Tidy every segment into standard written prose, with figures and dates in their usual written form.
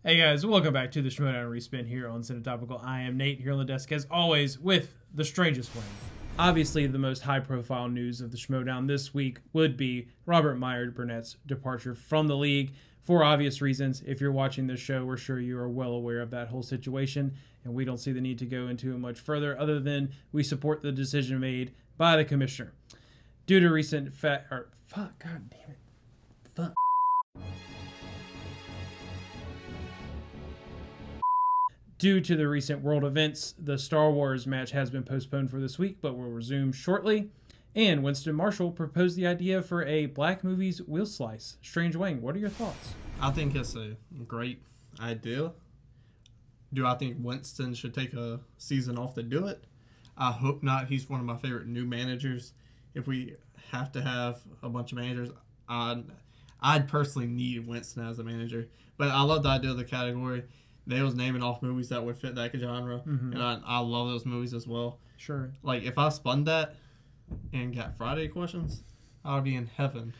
Hey guys, welcome back to the Schmoedown Respin here on Cinetopical. I am Nate here on the desk as always with the strangest one. Obviously, the most high-profile news of the Schmoedown this week would be Robert Meyer Burnett's departure from the league for obvious reasons. If you're watching this show, we're sure you are well aware of that whole situation, and we don't see the need to go into it much further other than we support the decision made by the commissioner. Due to recent Due to the recent world events, the Star Wars match has been postponed for this week, but will resume shortly. And Winston Marshall proposed the idea for a Black Movies wheel slice. Strange Wang, what are your thoughts? I think it's a great idea. Do I think Winston should take a season off to do it? I hope not. He's one of my favorite new managers. If we have to have a bunch of managers, I'd personally need Winston as a manager. But I love the idea of the category. They was naming off movies that would fit that genre, and I love those movies as well. Sure. Like, if I spun that and got Friday questions, I would be in heaven.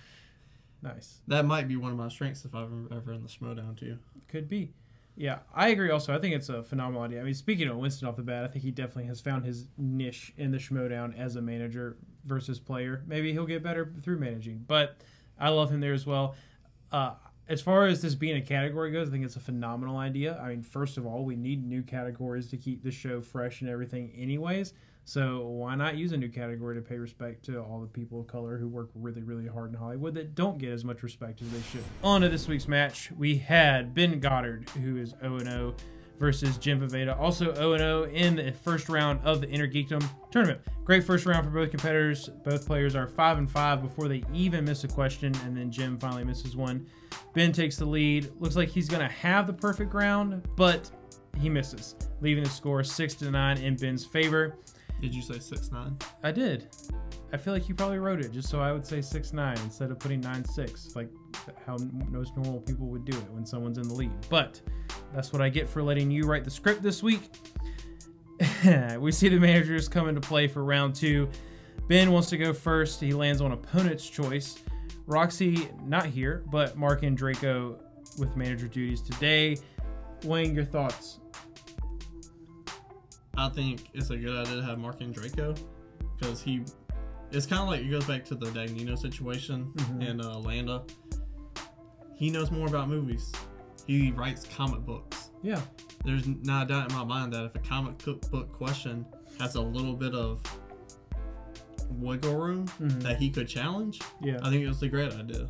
Nice. That might be one of my strengths if I'm ever in the Schmoedown too. Could be. Yeah, I agree also. I think it's a phenomenal idea. I mean, speaking of Winston off the bat, I think he definitely has found his niche in the Schmoedown as a manager versus player. Maybe he'll get better through managing, but I love him there as well. As far as this being a category goes, I think it's a phenomenal idea. I mean, first of all, we need new categories to keep the show fresh and everything anyways. So why not use a new category to pay respect to all the people of color who work really, really hard in Hollywood that don't get as much respect as they should. On to this week's match, we had Ben Goddard, who is 0-0, versus Jim Pavetta, also 0-0 in the first round of the Inner Geekdom tournament. Great first round for both competitors. Both players are 5-5 before they even miss a question, and then Jim finally misses one. Ben takes the lead. Looks like he's going to have the perfect round, but he misses, leaving the score 6-9 in Ben's favor. Did you say 6-9? I did. I feel like you probably wrote it just so I would say 6-9 instead of putting 9-6, like how most normal people would do it when someone's in the lead. But that's what I get for letting you write the script this week. We see the managers come into play for round 2. Ben wants to go first. He lands on opponent's choice. Roxy, not here, but Mark and Draco with manager duties today. Wayne, your thoughts? I think it's a good idea to have Mark and Draco because it's kind of like it goes back to the Dagnino situation in Landa. He knows more about movies. He writes comic books. Yeah. There's not a doubt in my mind that if a comic book question has a little bit of wiggle room that he could challenge, I think it's a great idea.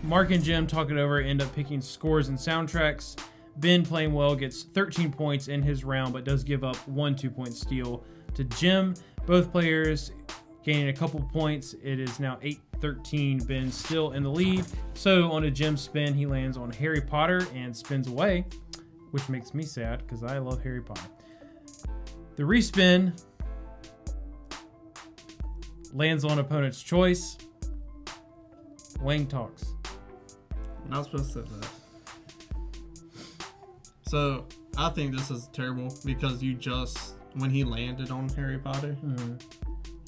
Mark and Jim talk it over, end up picking scores and soundtracks. Ben, playing well, gets 13 points in his round, but does give up one 2-point steal to Jim. Both players gaining a couple points. It is now 8-13. Ben still in the lead. So on a Jim's spin, he lands on Harry Potter and spins away, which makes me sad because I love Harry Potter. The respin lands on opponent's choice. Wang talks. I'm not supposed to say that. So I think this is terrible because when he landed on Harry Potter,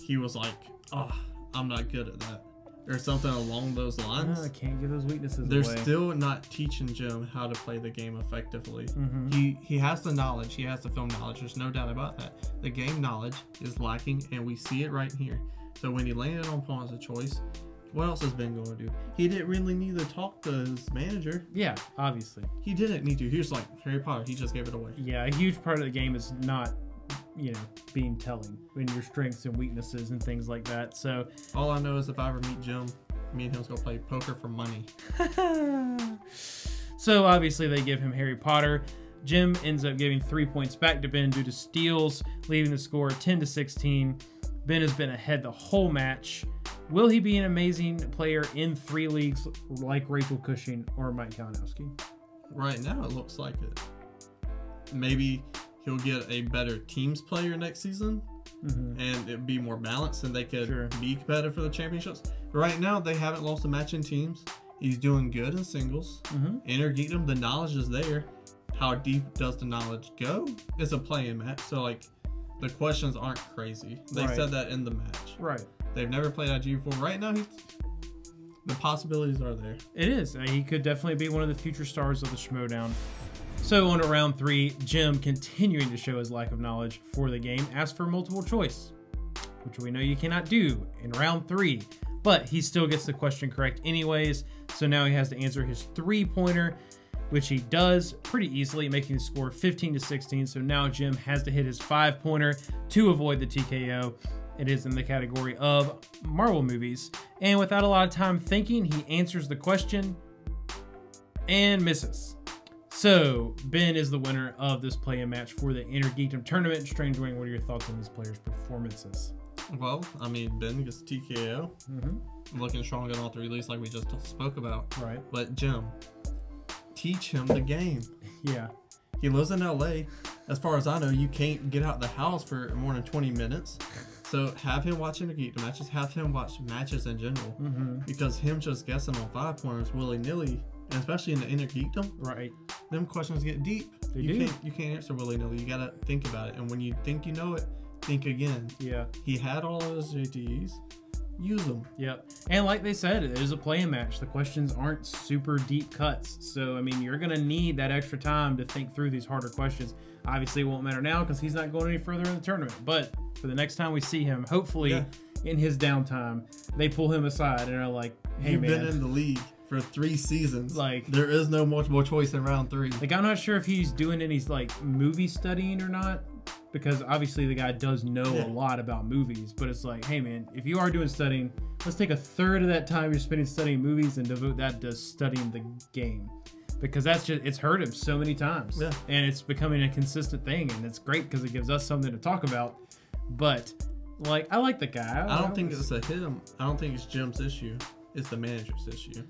he was like, "Oh, I'm not good at that," or something along those lines. I can't give those weaknesses They're away. still not teaching Jim how to play the game effectively. He has the knowledge. He has the film knowledge. There's no doubt about that. The game knowledge is lacking, and we see it right here. So when he landed on Pawns of Choice, what else has Ben going to do? He didn't really need to talk to his manager. Yeah, obviously. He didn't need to. He was like, Harry Potter, he just gave it away. Yeah, a huge part of the game is not, being telling in your strengths and weaknesses and things like that. So all I know is if I ever meet Jim, me and him's going to play poker for money. So obviously they give him Harry Potter. Jim ends up giving 3 points back to Ben due to steals, leaving the score 10-16. Ben has been ahead the whole match. Will he be an amazing player in 3 leagues like Rachel Cushing or Mike Kalinowski? Right now, it looks like it. Maybe he'll get a better teams player next season, and it'd be more balanced, and they could be competitive for the championships. But right now, they haven't lost a match in teams. He's doing good in singles. Inner Geekdom, the knowledge is there. How deep does the knowledge go? It's a play-in match, so like the questions aren't crazy. They said that in the match. Right. They've never played IG before. Right now, the possibilities are there. It is. He could definitely be one of the future stars of the Schmoedown. So on to round 3, Jim, continuing to show his lack of knowledge for the game, asked for multiple choice, which we know you cannot do in round 3, but he still gets the question correct anyways. So now he has to answer his 3-pointer, which he does pretty easily, making the score 15-16. So now Jim has to hit his 5-pointer to avoid the TKO. It is in the category of Marvel movies. And without a lot of time thinking, he answers the question and misses. So Ben is the winner of this play-in match for the Inner Geekdom tournament. Strange Wing, what are your thoughts on these players' performances? Well, I mean, Ben gets TKO. Looking strong in all 3 leagues like we just spoke about. Right. But Jim, teach him the game. Yeah. He lives in LA. As far as I know, you can't get out the house for more than 20 minutes. So have him watch Inner Geekdom matches. Have him watch matches in general. Because him just guessing on 5-pointers willy-nilly, and especially in the Inner Geekdom, right, them questions get deep. You can't answer willy-nilly. You gotta think about it. And when you think you know it, think again. Yeah. He had all of his JTEs. Use them. Yep. And like they said, it is a play-in match. The questions aren't super deep cuts. So, I mean, you're going to need that extra time to think through these harder questions. Obviously, it won't matter now because he's not going any further in the tournament. But for the next time we see him, hopefully in his downtime, they pull him aside and are like, hey, You've man. You've been in the league for 3 seasons. Like, there is no multiple choice in round 3. Like, I'm not sure if he's doing any, like, movie studying or not. Because obviously the guy does know a lot about movies, but it's like, hey man, if you are doing studying, let's take a third of that time you're spending studying movies and devote that to studying the game. Because that's just, it's hurt him so many times. Yeah. And it's becoming a consistent thing, and it's great because it gives us something to talk about. But, like, I like the guy. I don't think it's a him. I don't think it's Jim's issue. It's the manager's issue.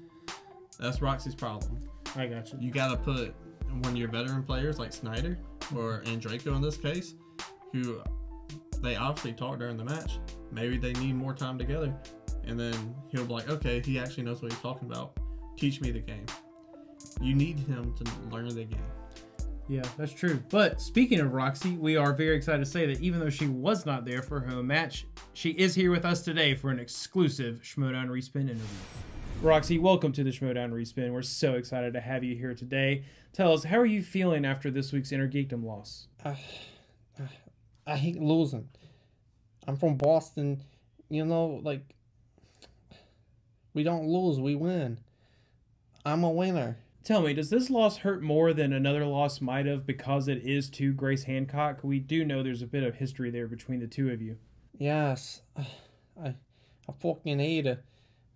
That's Roxy's problem. I got you. You got to put one of your veteran players like Snyder and Draco in this case, who they obviously talked during the match. Maybe they need more time together. And then he'll be like, okay, he actually knows what he's talking about. Teach me the game. You need him to learn the game. Yeah, that's true. But speaking of Roxy, we are very excited to say that even though she was not there for her home match, she is here with us today for an exclusive Schmoedown Respin interview. Roxy, welcome to the Schmoedown Respin. We're so excited to have you here today. Tell us, how are you feeling after this week's Inner Geekdom loss? I hate losing. I'm from Boston. You know, like, we don't lose, we win. I'm a winner. Tell me, does this loss hurt more than another loss might have because it is to Grace Hancock? We do know there's a bit of history there between the two of you. Yes. I fucking hate her.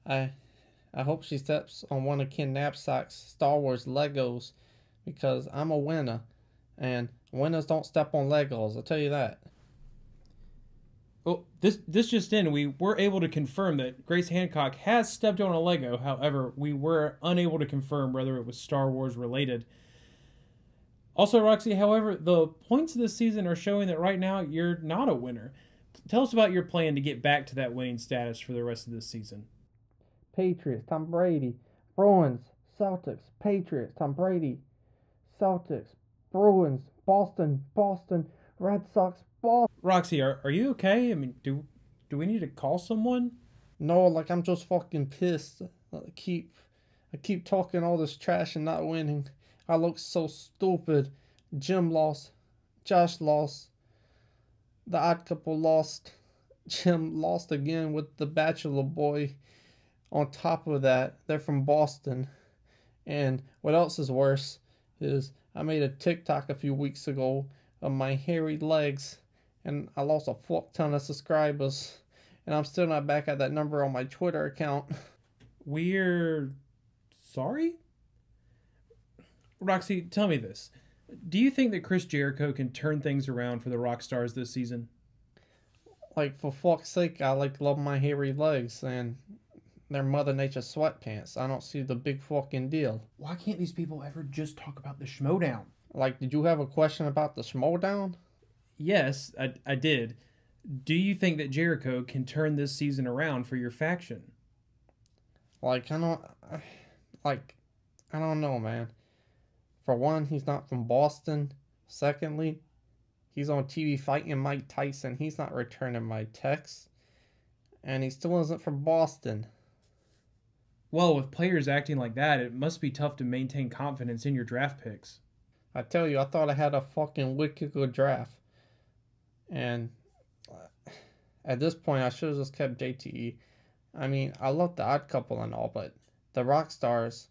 I hope she steps on one of Ken Knapsack's Star Wars Legos because I'm a winner. And winners don't step on Legos, I'll tell you that. Well, this just in, we were able to confirm that Grace Hancock has stepped on a Lego. However, we were unable to confirm whether it was Star Wars related. Also, Roxy, however, the points of this season are showing that right now you're not a winner. Tell us about your plan to get back to that winning status for the rest of this season. Patriots, Tom Brady. Bruins, Celtics. Patriots, Tom Brady. Celtics, Bruins, Boston, Red Sox, Boston. Roxy, are you okay? I mean, do we need to call someone? No, like, I'm just fucking pissed. I keep talking all this trash and not winning. I look so stupid. Jim lost. Josh lost. The Odd Couple lost. Jim lost again with the Bachelor Boy. On top of that, they're from Boston. And what else is worse is I made a TikTok a few weeks ago of my hairy legs, and I lost a fuck ton of subscribers, and I'm still not back at that number on my Twitter account. We're sorry? Roxy, tell me this. Do you think that Chris Jericho can turn things around for the Rockstars this season? Like, for fuck's sake, I love my hairy legs, and they're Mother Nature sweatpants. I don't see the big fucking deal. Why can't these people ever just talk about the Schmoedown? Like, did you have a question about the Schmoedown? Yes, I did. Do you think that Jericho can turn this season around for your faction? Like, I don't know, man. For one, he's not from Boston. Secondly, he's on TV fighting Mike Tyson. He's not returning my texts. And he still isn't from Boston. Well, with players acting like that, it must be tough to maintain confidence in your draft picks. I tell you, I thought I had a fucking wicked good draft. And at this point, I should have just kept JTE. I mean, I love the Odd Couple and all, but the rock stars,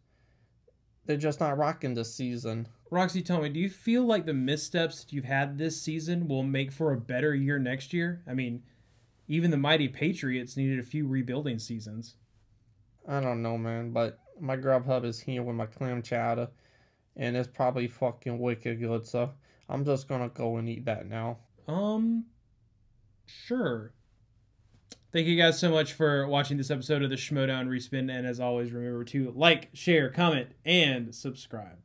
they're just not rocking this season. Roxy, tell me, do you feel like the missteps that you've had this season will make for a better year next year? I mean, even the mighty Patriots needed a few rebuilding seasons. I don't know, man, but my Grubhub is here with my clam chowder, and it's probably fucking wicked good, so I'm just gonna go and eat that now. Sure. Thank you guys so much for watching this episode of the Schmoedown Respin, and as always, remember to like, share, comment, and subscribe.